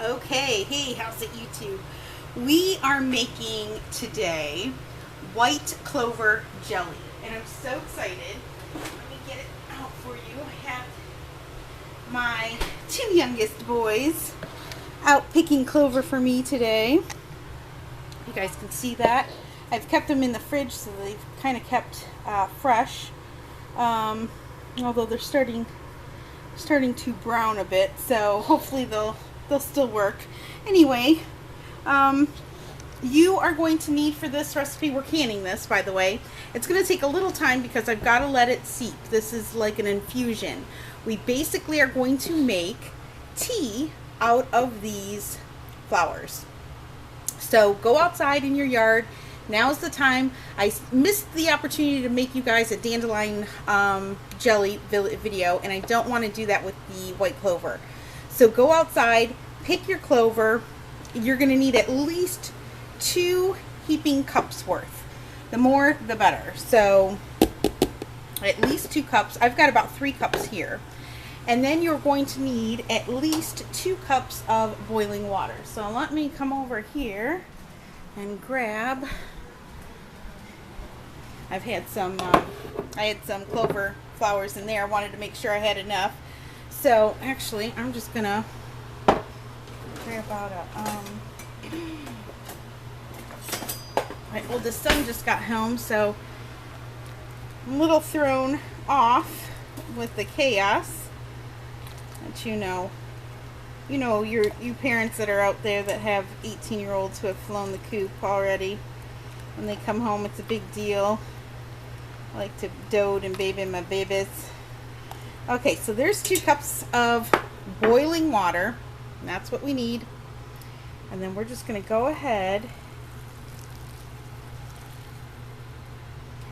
Okay, hey, how's it YouTube? We are making today white clover jelly, and I'm so excited. Let me get it out for you. I have my two youngest boys out picking clover for me today. You guys can see that. I've kept them in the fridge so they've kind of kept fresh, although they're starting to brown a bit, so hopefully they'll still work. Anyway, you are going to need for this recipe, we're canning this by the way, it's going to take a little time because I've got to let it seep. This is like an infusion. We basically are going to make tea out of these flowers. So go outside in your yard. Now's the time. I missed the opportunity to make you guys a dandelion jelly video, and I don't want to do that with the white clover. So go outside, pick your clover. You're going to need at least 2 heaping cups worth. The more, the better. So at least 2 cups. I've got about 3 cups here. And then you're going to need at least 2 cups of boiling water. So let me come over here and grab. I had some clover flowers in there. I wanted to make sure I had enough. So actually, I'm just gonna grab out my oldest son just got home, so I'm a little thrown off with the chaos. But you parents that are out there that have 18-year-olds who have flown the coop already. When they come home, it's a big deal. I like to dote and baby my babies. Okay, so there's 2 cups of boiling water. And that's what we need. And then we're just going to go ahead.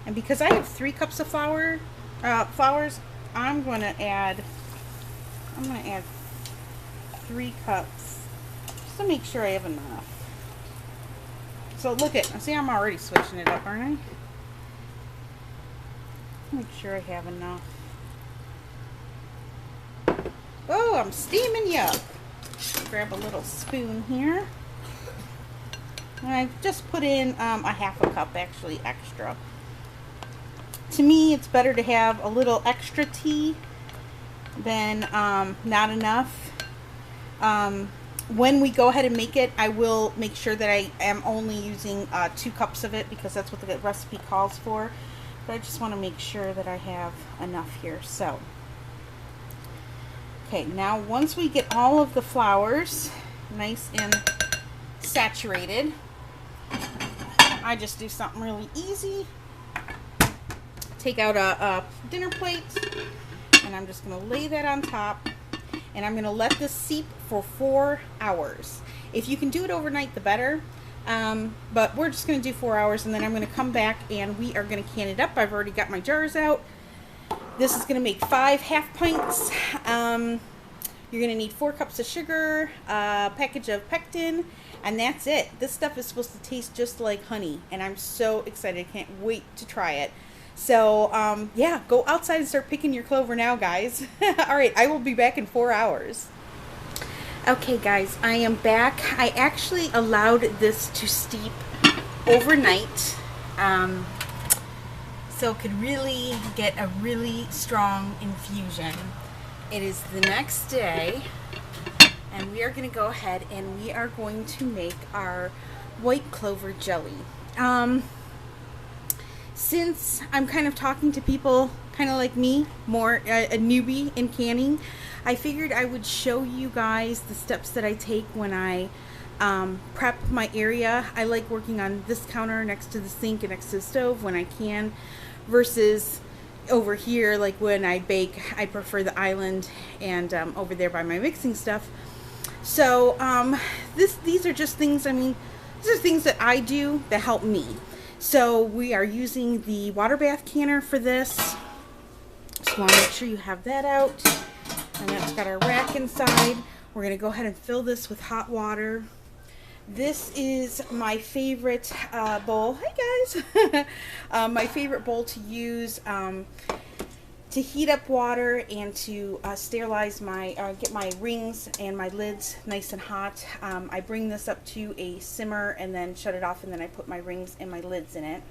And because I have 3 cups of flowers, I'm going to add 3 cups just to make sure I have enough. So look at, see, I'm already switching it up, aren't I? Make sure I have enough. Oh, I'm steaming you up. Grab a little spoon here. And I've just put in a half a cup, actually extra. To me, it's better to have a little extra tea than not enough. When we go ahead and make it, I will make sure that I am only using 2 cups of it because that's what the recipe calls for. But I just want to make sure that I have enough here. So, okay, now once we get all of the flowers nice and saturated, I just do something really easy. Take out a dinner plate, and I'm just going to lay that on top. And I'm going to let this seep for 4 hours. If you can do it overnight, the better. But we're just going to do 4 hours, and then I'm going to come back and we are going to can it up. I've already got my jars out. This is going to make 5 half pints. You're going to need 4 cups of sugar, a package of Pectin, and that's it. This stuff is supposed to taste just like honey, and I'm so excited. I can't wait to try it. So, yeah, go outside and start picking your clover now, guys. All right, I will be back in 4 hours. Okay, guys, I am back. I actually allowed this to steep overnight, so it could really get a really strong infusion. It is the next day, and we are going to go ahead and we are going to make our white clover jelly. Since I'm kind of talking to people kind of like me, more a newbie in canning, I figured I would show you guys the steps that I take when I prep my area. I like working on this counter next to the sink and next to the stove when I can, versus over here, like when I bake, I prefer the island and over there by my mixing stuff. So these are just things, I mean, these are things that I do that help me. So we are using the water bath canner for this. Just want to make sure you have that out. And that's got our rack inside. We're going to go ahead and fill this with hot water. This is my favorite bowl. Hey guys! My favorite bowl to use. to heat up water and to sterilize my, get my rings and my lids nice and hot. I bring this up to a simmer and then shut it off, and then I put my rings and my lids in it.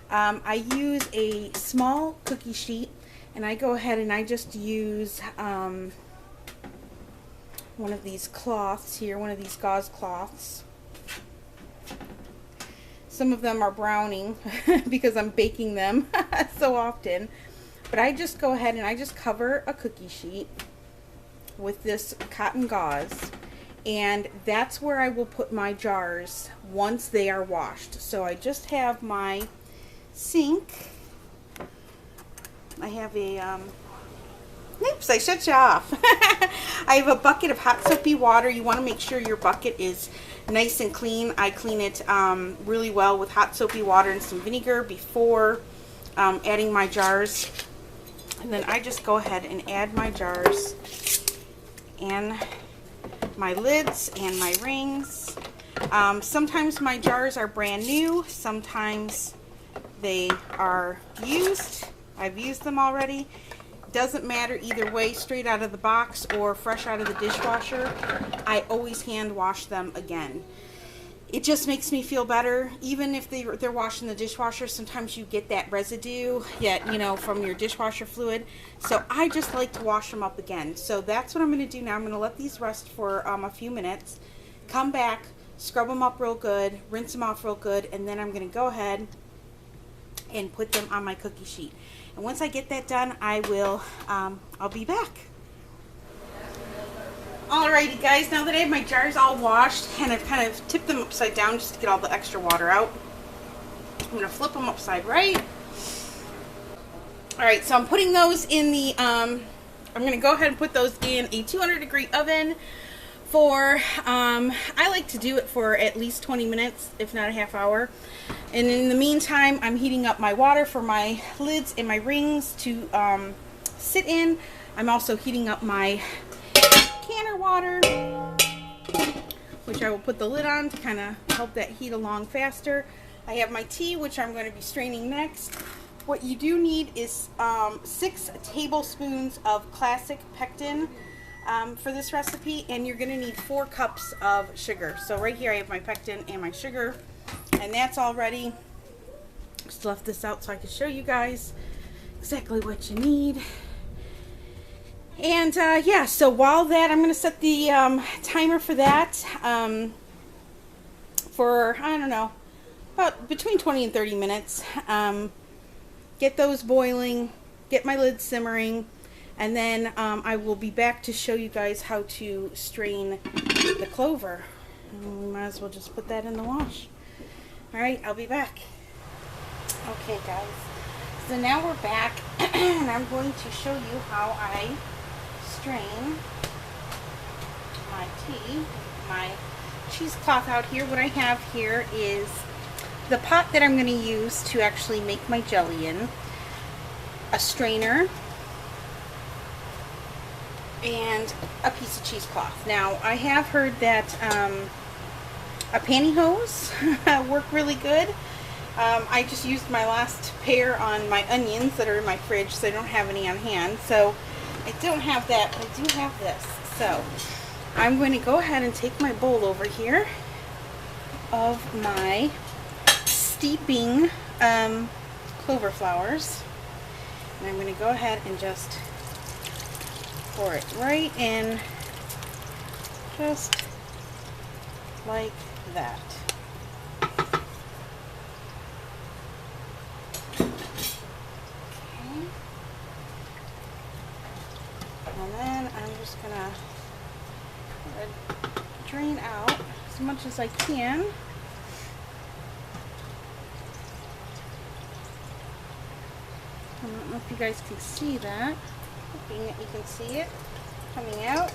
I use a small cookie sheet, and I go ahead and I just use one of these cloths here, one of these gauze cloths. Some of them are browning because I'm baking them so often. But I just go ahead and I just cover a cookie sheet with this cotton gauze, and that's where I will put my jars once they are washed. So I just have my sink. I have a, oops, I shut you off. I have a bucket of hot soapy water. You want to make sure your bucket is nice and clean. I clean it really well with hot soapy water and some vinegar before adding my jars. And then I just go ahead and add my jars and my lids and my rings. Sometimes my jars are brand new, sometimes they are used. I've used them already. Doesn't matter either way, straight out of the box or fresh out of the dishwasher. I always hand wash them again. It just makes me feel better. Even if they're washed in the dishwasher, sometimes you get that residue, yet, you know, from your dishwasher fluid. So I just like to wash them up again. So that's what I'm going to do now. I'm going to let these rest for a few minutes. Come back, scrub them up real good, rinse them off real good, and then I'm going to go ahead and put them on my cookie sheet. And once I get that done, I will, I'll be back. Alrighty guys, now that I have my jars all washed and I've kind of tipped them upside down just to get all the extra water out, I'm going to flip them upside right. Alright, so I'm putting those in the, I'm going to go ahead and put those in a 200-degree oven for, I like to do it for at least 20 minutes, if not a half hour. And in the meantime, I'm heating up my water for my lids and my rings to sit in. I'm also heating up my canner water, which I will put the lid on to kind of help that heat along faster. I have my tea, which I'm going to be straining next. What you do need is 6 tablespoons of classic Pectin for this recipe, and you're going to need 4 cups of sugar. So right here I have my Pectin and my sugar, and that's all ready. Just left this out so I can show you guys exactly what you need. And yeah, so while that, I'm going to set the timer for that for, I don't know, about between 20 and 30 minutes. Get those boiling, get my lid simmering, and then I will be back to show you guys how to strain the clover. And we might as well just put that in the wash. Alright, I'll be back. Okay guys, so now we're back and I'm going to show you how I strain my tea, my cheesecloth out here. What I have here is the pot that I'm going to use to actually make my jelly in, a strainer, and a piece of cheesecloth. Now I have heard that a pantyhose work really good. I just used my last pair on my onions that are in my fridge, so I don't have any on hand. So I don't have that, but I do have this. So I'm going to go ahead and take my bowl over here of my steeping clover flowers, and I'm going to go ahead and just pour it right in, just like that. And then I'm just gonna drain out as much as I can. I don't know if you guys can see that. Hoping that you can see it coming out.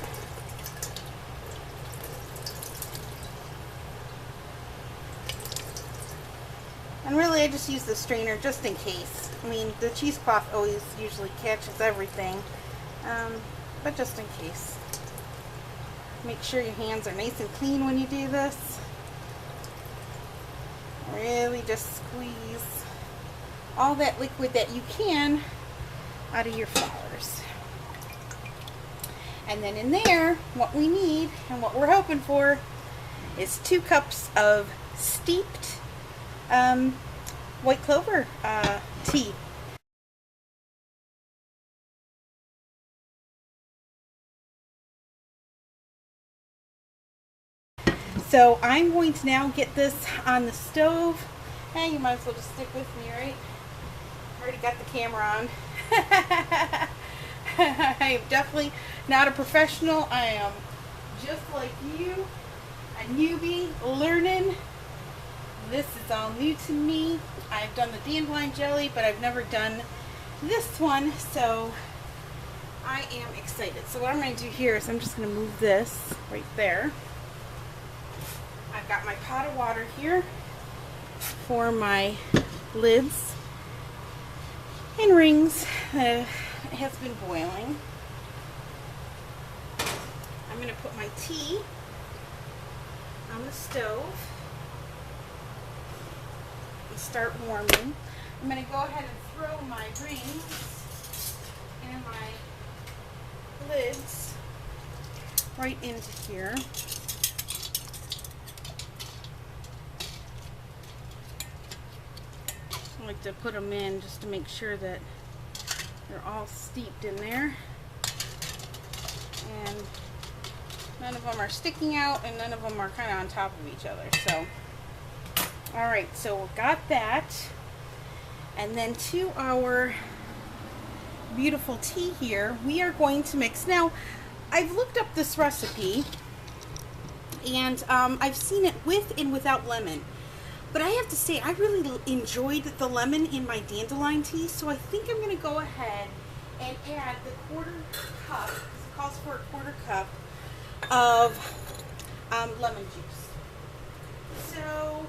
And really I just use the strainer just in case. I mean, the cheesecloth always usually catches everything. But just in case. Make sure your hands are nice and clean when you do this. Really just squeeze all that liquid that you can out of your flours. And then in there, what we need and what we're hoping for is 2 cups of steeped white clover tea. So I'm going to now get this on the stove. Hey, you might as well just stick with me, right? Already got the camera on. I am definitely not a professional. I am just like you, a newbie learning. This is all new to me. I've done the dandelion jelly, but I've never done this one, so I am excited. So what I'm going to do here is I'm just going to move this right there. I've got my pot of water here for my lids and rings. It has been boiling. I'm going to put my tea on the stove and start warming. I'm going to go ahead and throw my rings and my lids right into here. I like to put them in just to make sure that they're all steeped in there and none of them are sticking out and none of them are kind of on top of each other. So alright, so we've got that, and then to our beautiful tea here, we are going to mix. Now I've looked up this recipe and I've seen it with and without lemon. But I have to say, I really enjoyed the lemon in my dandelion tea, so I think I'm going to go ahead and add the 1/4 cup, it calls for a 1/4 cup of lemon juice. So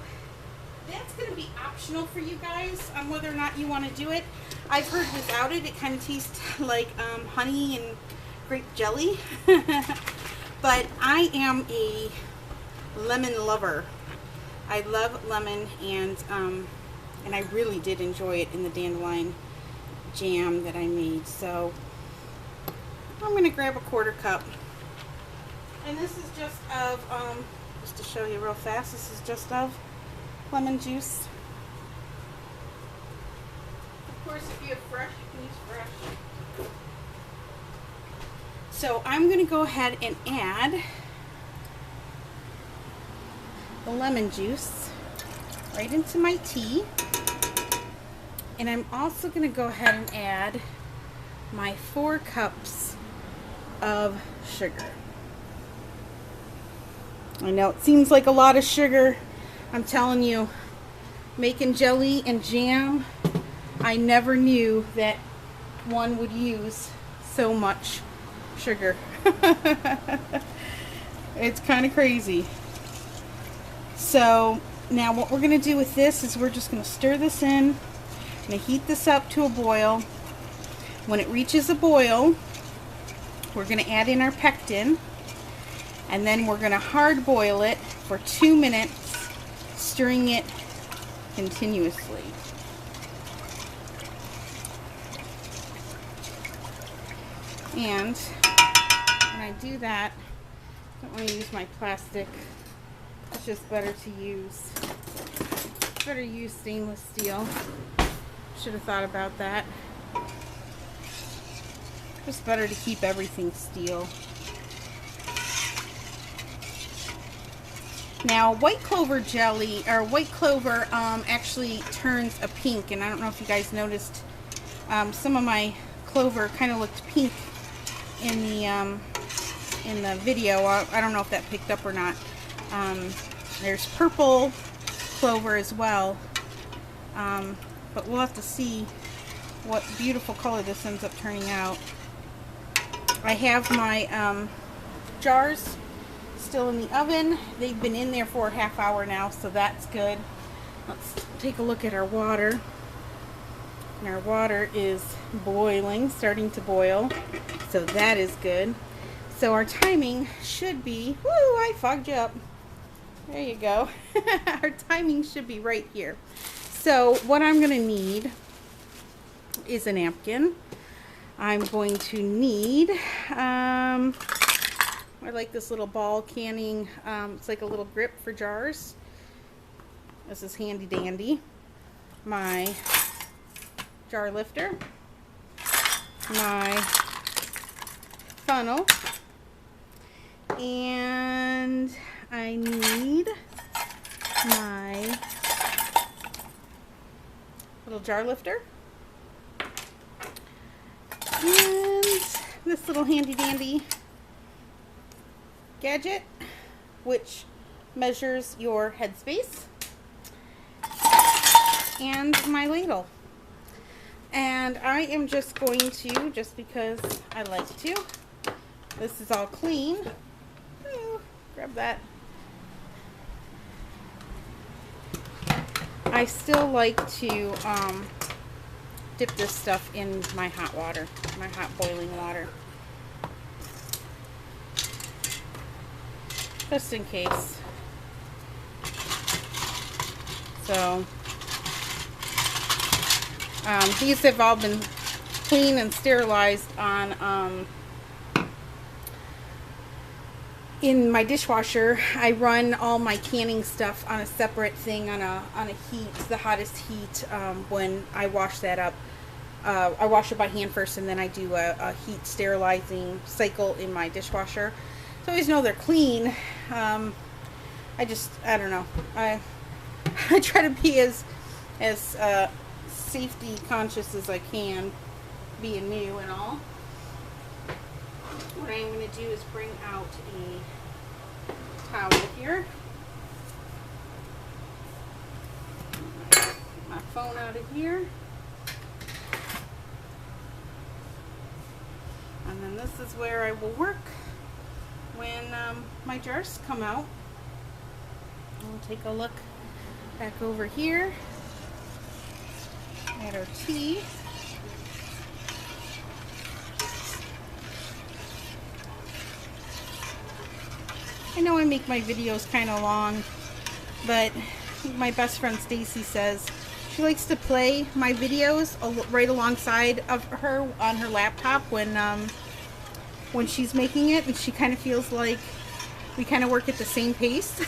that's going to be optional for you guys on whether or not you want to do it. I've heard without it, it kind of tastes like honey and grape jelly. But I am a lemon lover. I love lemon, and I really did enjoy it in the dandelion jam that I made. So I'm going to grab a 1/4 cup, and this is just of just to show you real fast. This is just of lemon juice. Of course, if you have fresh, you can use fresh. So I'm going to go ahead and add the lemon juice right into my tea, and I'm also going to go ahead and add my 4 cups of sugar. I know it seems like a lot of sugar. I'm telling you, making jelly and jam, I never knew that one would use so much sugar. It's kind of crazy. So now what we're going to do with this is we're just going to stir this in. I'm going to heat this up to a boil. When it reaches a boil, we're going to add in our pectin, and then we're going to hard boil it for 2 minutes, stirring it continuously. And when I do that, I don't want to use my plastic. It's just better to use stainless steel. Should have thought about that. Just better to keep everything steel. Now, white clover jelly, or white clover, actually turns a pink, and I don't know if you guys noticed, some of my clover kind of looked pink in the video. I don't know if that picked up or not. There's purple clover as well, but we'll have to see what beautiful color this ends up turning out. I have my jars still in the oven. They've been in there for a half hour now, so that's good. Let's take a look at our water. And our water is boiling, starting to boil, so that is good. So our timing should be, woo, I fogged you up. There you go. Our timing should be right here. So what I'm going to need is a napkin. I'm going to need, I like this little ball canning, it's like a little grip for jars. This is handy dandy. My jar lifter, my funnel, and I need my little jar lifter, and this little handy dandy gadget which measures your headspace, and my ladle. And I am just going to, just because I like to, this is all clean. Ooh, grab that. I still like to dip this stuff in my hot water, my hot boiling water, just in case. So these have all been cleaned and sterilized on in my dishwasher. I run all my canning stuff on a separate thing on a heat, the hottest heat. When I wash that up, I wash it by hand first, and then I do a heat sterilizing cycle in my dishwasher. So I always know they're clean. I don't know. I try to be as safety conscious as I can, being new and all. What I'm going to do is bring out a towel here. My phone out of here. And then this is where I will work when my jars come out. We'll take a look back over here at our tea. I know I make my videos kind of long, but my best friend Stacy says she likes to play my videos right alongside of her on her laptop when she's making it, and she kind of feels like we kind of work at the same pace.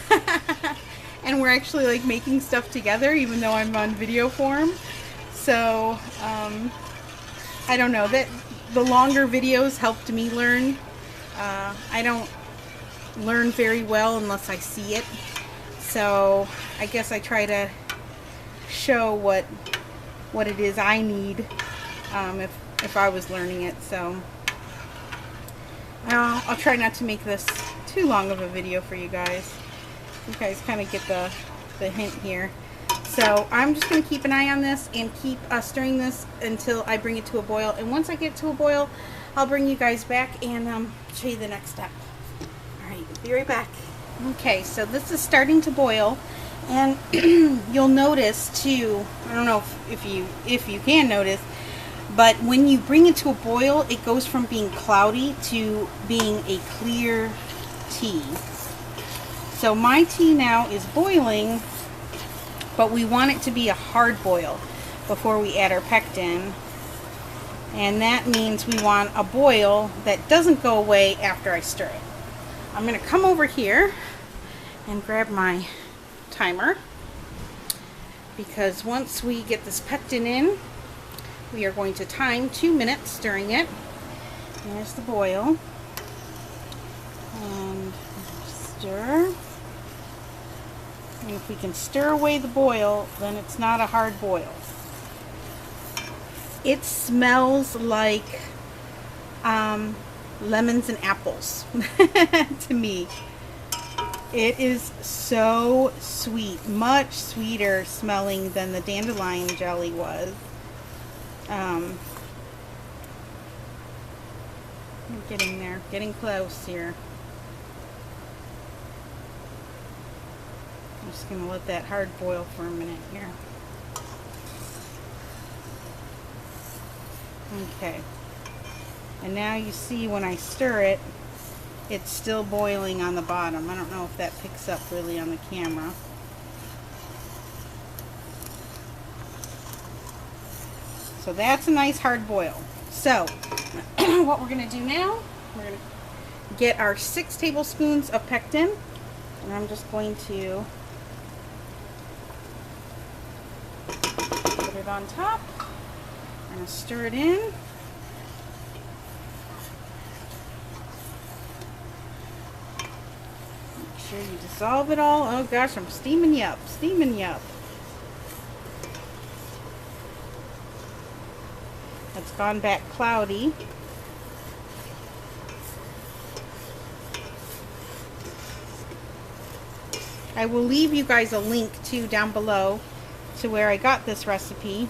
And we're actually like making stuff together, even though I'm on video form. So I don't know, that the longer videos helped me learn. I don't learn very well unless I see it, so I guess I try to show what it is I need if I was learning it. So I'll try not to make this too long of a video for you guys. You guys kind of get the hint here. So I'm just going to keep an eye on this and keep stirring this until I bring it to a boil. And once I get to a boil, I'll bring you guys back and show you the next step. Alright, be right back. Okay, so this is starting to boil, and you'll notice too, I don't know if you can notice, but when you bring it to a boil, it goes from being cloudy to being a clear tea. So my tea now is boiling, but we want it to be a hard boil before we add our pectin. And that means we want a boil that doesn't go away after I stir it. I'm going to come over here and grab my timer, because once we get this pectin in, we are going to time 2 minutes stirring it. There's the boil. And stir. And if we can stir away the boil, then it's not a hard boil. It smells like lemons and apples to me. It is so sweet, much sweeter smelling than the dandelion jelly was. I'm getting there, getting close here. I'm just going to let that hard boil for a minute here. Okay. And now you see when I stir it, it's still boiling on the bottom. I don't know if that picks up really on the camera. So that's a nice hard boil. So what we're going to do now, we're going to get our 6 tablespoons of pectin, and I'm just going to put it on top. I'm going to stir it in. Make sure you dissolve it all. Oh gosh, I'm steaming you up, steaming you up. It's gone back cloudy. I will leave you guys a link to down below to where I got this recipe,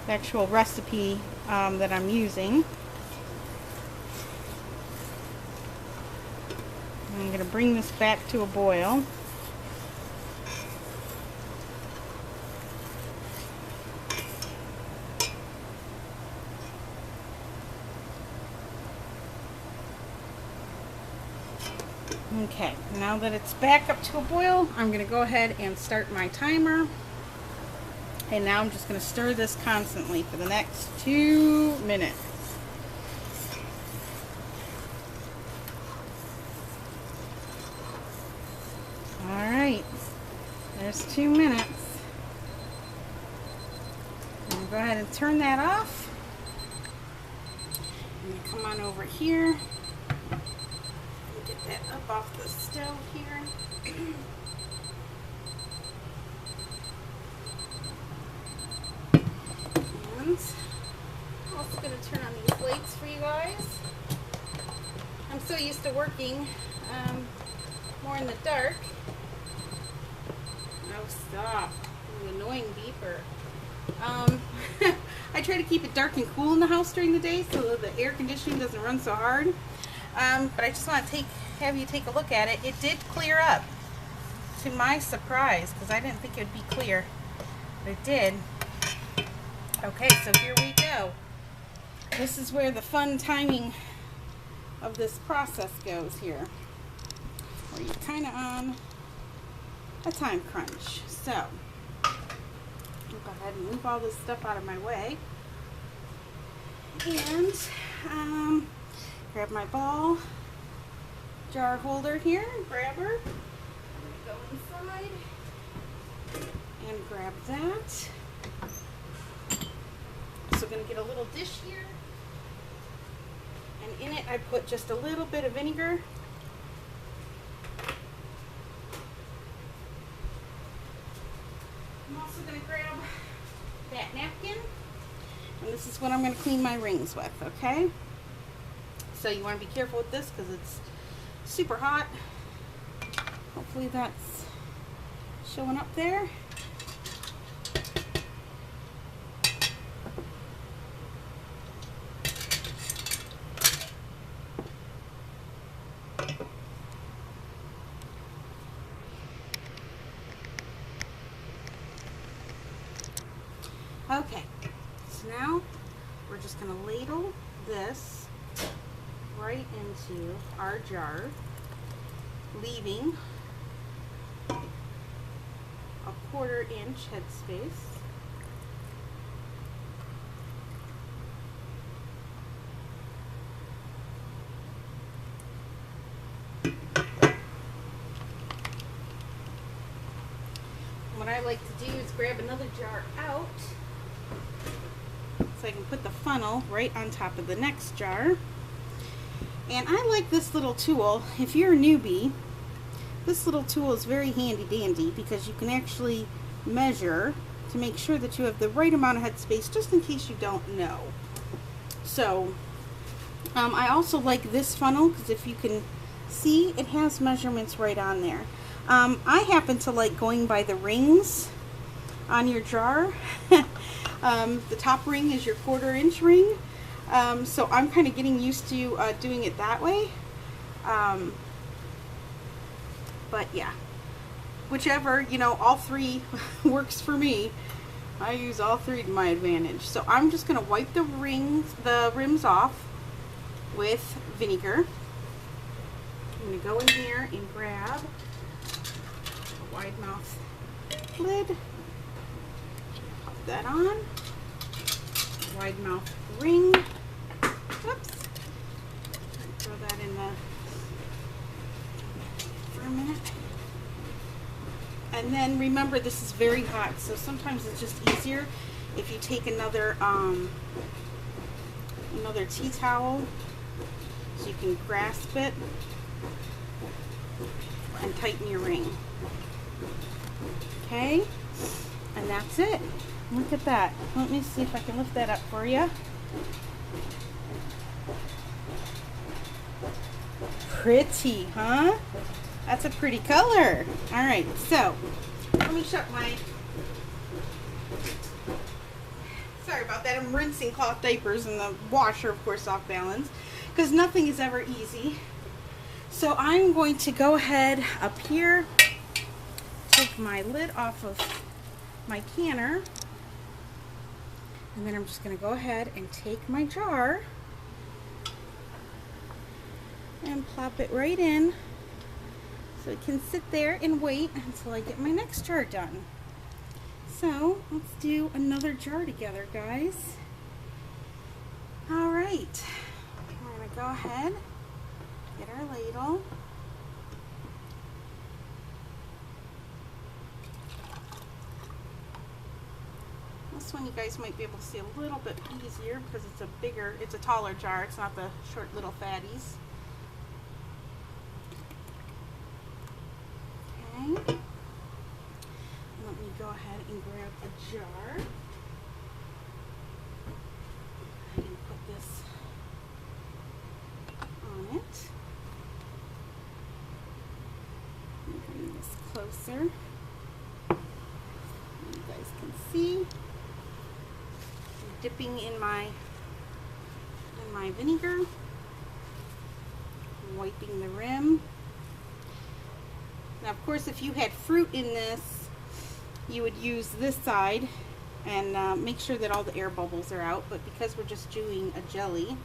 the actual recipe that I'm using. I'm going to bring this back to a boil. Okay, now that it's back up to a boil, I'm going to go ahead and start my timer. And now I'm just going to stir this constantly for the next 2 minutes. Alright, there's 2 minutes. I'm going to go ahead and turn that off. I'm going to come on over here. Get that up off the stove here. And I'm also going to turn on these lights for you guys. I'm so used to working more in the dark. Oh, stop. You annoying beeper. I try to keep it dark and cool in the house during the day so that the air conditioning doesn't run so hard. But I just want to have you take a look at it. It did clear up, to my surprise, because I didn't think it would be clear, but it did. Okay, so here we go. This is where the fun timing of this process goes here, where you're kind of on a time crunch. So, I'll go ahead and move all this stuff out of my way. And, grab my ball jar holder here and grab her. I'm going to go inside and grab that. So I'm going to get a little dish here. And in it I put just a little bit of vinegar. I'm also going to grab that napkin. And this is what I'm going to clean my rings with, okay? So you want to be careful with this because it's super hot. Hopefully that's showing up there. Okay, so now we're just going to ladle this right into our jar, leaving a 1/4 inch headspace. What I like to do is grab another jar out so I can put the funnel right on top of the next jar. And I like this little tool. If you're a newbie, this little tool is very handy dandy because you can actually measure to make sure that you have the right amount of headspace, just in case you don't know. So I also like this funnel because if you can see, it has measurements right on there. I happen to like going by the rings on your jar. The top ring is your 1/4 inch ring. So I'm kind of getting used to doing it that way. But yeah, whichever, you know, all three works for me. I use all three to my advantage. So I'm just going to wipe the rims off with vinegar. I'm going to go in here and grab a wide mouth lid. Pop that on. wide mouth ring. Whoops. Throw that in the for a minute. And then remember, this is very hot, so sometimes it's just easier if you take another tea towel so you can grasp it and tighten your ring. Okay, and that's it. Look at that. Let me see if I can lift that up for you. Pretty, huh? That's a pretty color. All right, so let me shut my... Sorry about that. I'm rinsing cloth diapers and the washer, of course, off balance because nothing is ever easy. So I'm going to go ahead up here, take my lid off of my canner, and then I'm just going to go ahead and take my jar and plop it right in so it can sit there and wait until I get my next jar done. So let's do another jar together, guys. All right, we're going to go ahead, get our ladle. This one you guys might be able to see a little bit easier because it's a taller jar. It's not the short little fatties. Okay. Let me go ahead and grab a jar. And put this on it. Bring this closer. You guys can see. Dipping in my vinegar, wiping the rim. Now, of course, if you had fruit in this, you would use this side and make sure that all the air bubbles are out. But because we're just doing a jelly,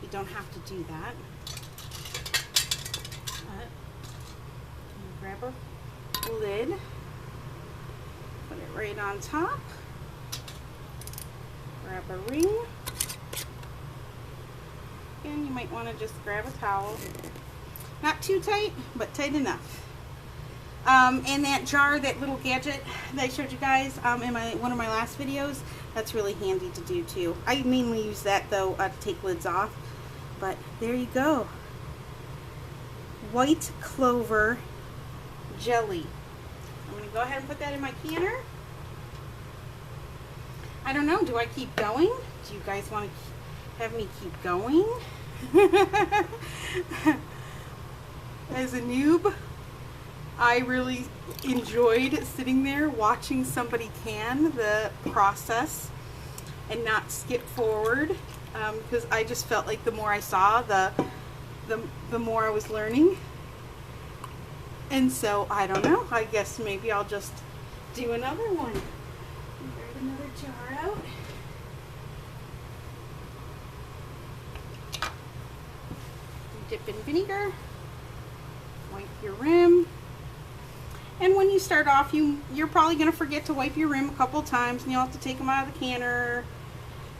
you don't have to do that. Grab a lid, put it right on top. Grab a ring, and you might want to just grab a towel. Not too tight, but tight enough. And that jar, that little gadget that I showed you guys in one of my last videos, that's really handy to do too. I mainly use that though to take lids off. But there you go. White Clover Jelly. I'm going to go ahead and put that in my canner. I don't know, do I keep going? Do you guys want to have me keep going? As a noob, I really enjoyed sitting there watching somebody can the process and not skip forward because I just felt like the more I saw, the more I was learning. And so, I don't know, I guess maybe I'll just do another one. Grab another jar out. Dip in vinegar. Wipe your rim. And when you start off, you're probably going to forget to wipe your rim a couple times, and you'll have to take them out of the canner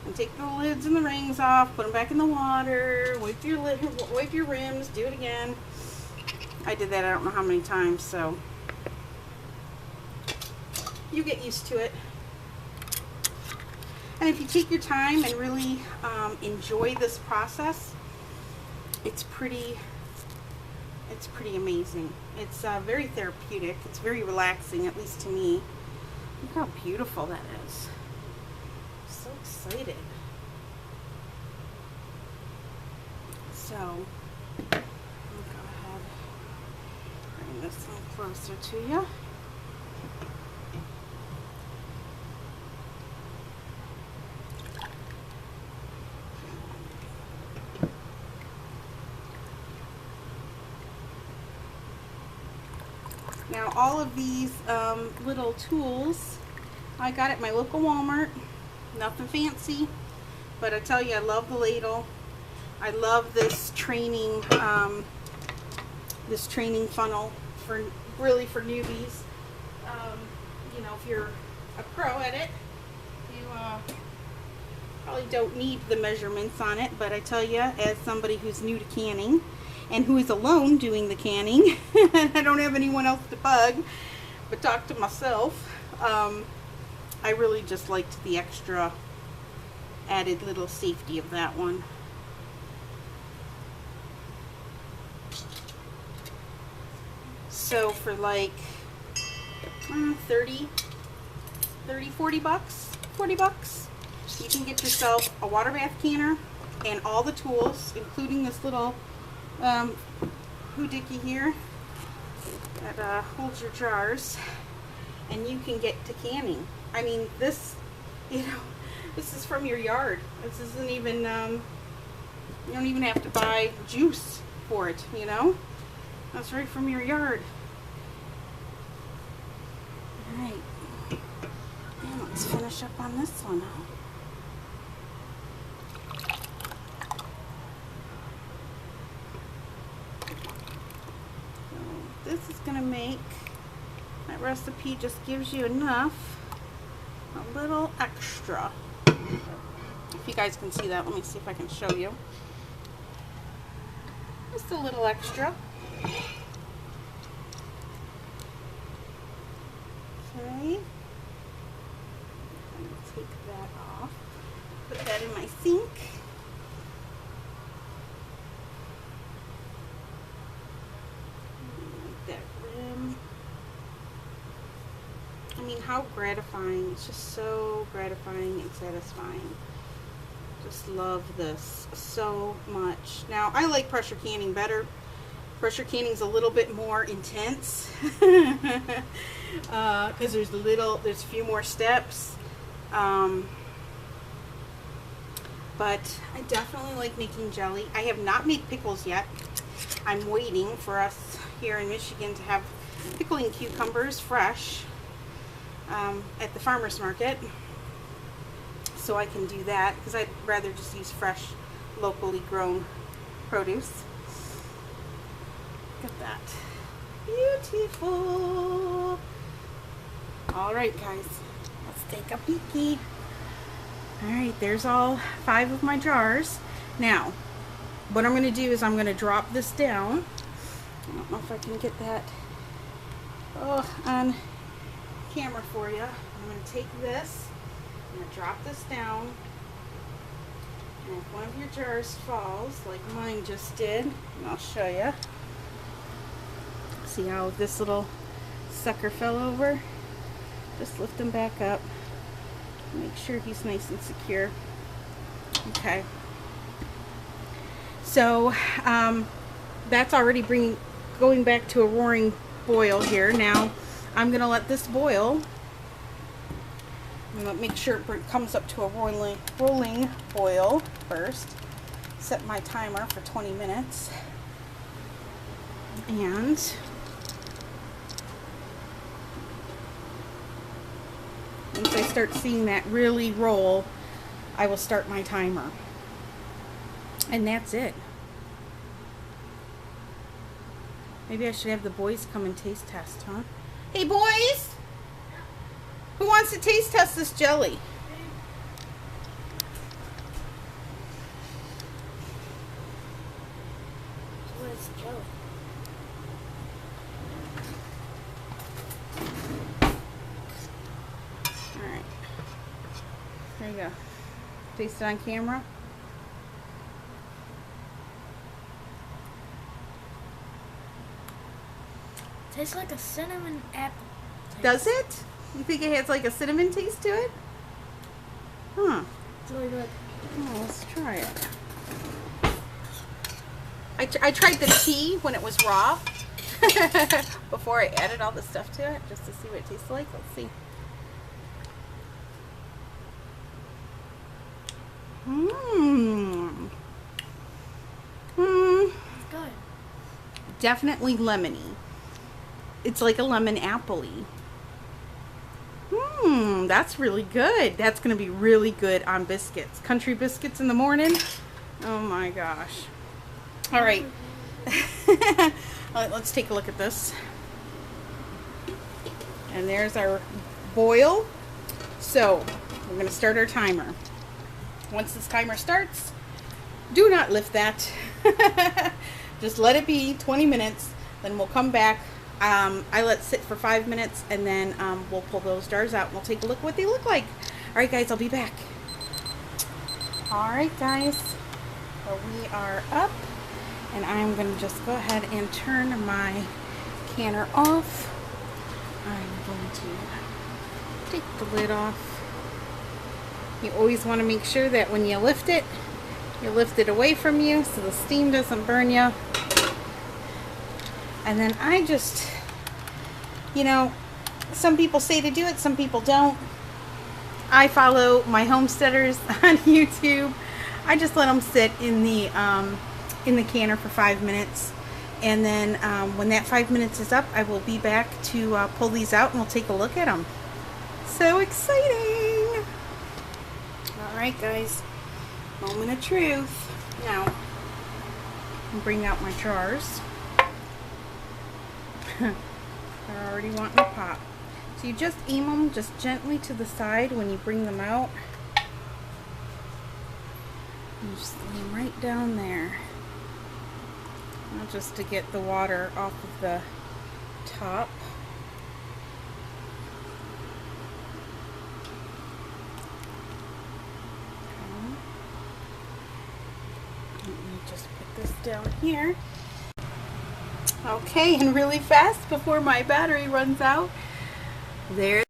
and take the lids and the rings off, put them back in the water, wipe your rims, do it again. I did that I don't know how many times, so you get used to it. And if you take your time and really enjoy this process, it's pretty amazing. It's very therapeutic. It's very relaxing, at least to me. Look how beautiful that is. I'm so excited. So, I'll go ahead and bring this one closer to you. Now all of these little tools I got at my local Walmart. Nothing fancy, but I tell you, I love the ladle. I love this training funnel for newbies. You know, if you're a pro at it, Probably don't need the measurements on it, but I tell you, as somebody who's new to canning and who is alone doing the canning, I don't have anyone else to bug but talk to myself. I really just liked the extra added little safety of that one. So for like 40 bucks, 40 bucks, you can get yourself a water bath canner and all the tools, including this little hoodicky here that holds your jars, and you can get to canning. I mean, this, you know, this is from your yard. This isn't even, you don't even have to buy juice for it, you know? That's right from your yard. Alright, and let's finish up on this one. So this is going to make, that recipe just gives you enough, a little extra. If you guys can see that, let me see if I can show you. Just a little extra. Okay. I'm going to take that off. Put that in my sink. Make that rim. I mean, how gratifying. It's just so gratifying and satisfying. Just love this so much. Now, I like pressure canning better. Pressure canning is a little bit more intense because there's a few more steps. But I definitely like making jelly. I have not made pickles yet. I'm waiting for us here in Michigan to have pickling cucumbers fresh at the farmer's market, so I can do that, because I'd rather just use fresh, locally grown produce. Look at that. Beautiful. Alright guys, let's take a peekie. Alright, there's all 5 of my jars. Now, what I'm going to do is I'm going to drop this down. I don't know if I can get that on camera for you. I'm going to take this, I'm going to drop this down, and if one of your jars falls, like mine just did, and I'll show you. See how this little sucker fell over? Just lift him back up. Make sure he's nice and secure. Okay. So that's already going back to a roaring boil here. Now I'm going to let this boil. I'm going to make sure it comes up to a rolling boil first. Set my timer for 20 minutes. And once I start seeing that really roll, I will start my timer. And that's it. Maybe I should have the boys come and taste test, huh? Hey boys! Who wants to taste test this jelly? What is jelly? Alright. There you go. Taste it on camera. Tastes like a cinnamon apple taste. Does it? You think it has like a cinnamon taste to it? Huh. It's really good. Oh, let's try it. I tried the tea when it was raw before I added all the stuff to it, just to see what it tastes like. Let's see. Mmm. Mmm. It's good. Definitely lemony. It's like a lemon apple-y. Mmm, that's really good. That's going to be really good on biscuits. Country biscuits in the morning. Oh my gosh. All right. Let's take a look at this. And there's our boil. So, we're going to start our timer. Once this timer starts, do not lift that. Just let it be 20 minutes, then we'll come back. I let it sit for 5 minutes, and then we'll pull those jars out and we'll take a look at what they look like. Alright guys, I'll be back. Alright guys, so we are up, and I'm going to just go ahead and turn my canner off. I'm going to take the lid off. You always want to make sure that when you lift it away from you so the steam doesn't burn you. And then I just, you know, some people say to do it, some people don't. I follow my homesteaders on YouTube. I just let them sit in the canner for 5 minutes. And then when that 5 minutes is up, I will be back to pull these out and we'll take a look at them. So exciting! Alright guys, moment of truth. Now, I'll bring out my jars. They're already wanting to pop. So you just aim them just gently to the side when you bring them out. You just lay them right down there. Just to get the water off of the top. Let me just put this down here. Okay, and really fast before my battery runs out. There.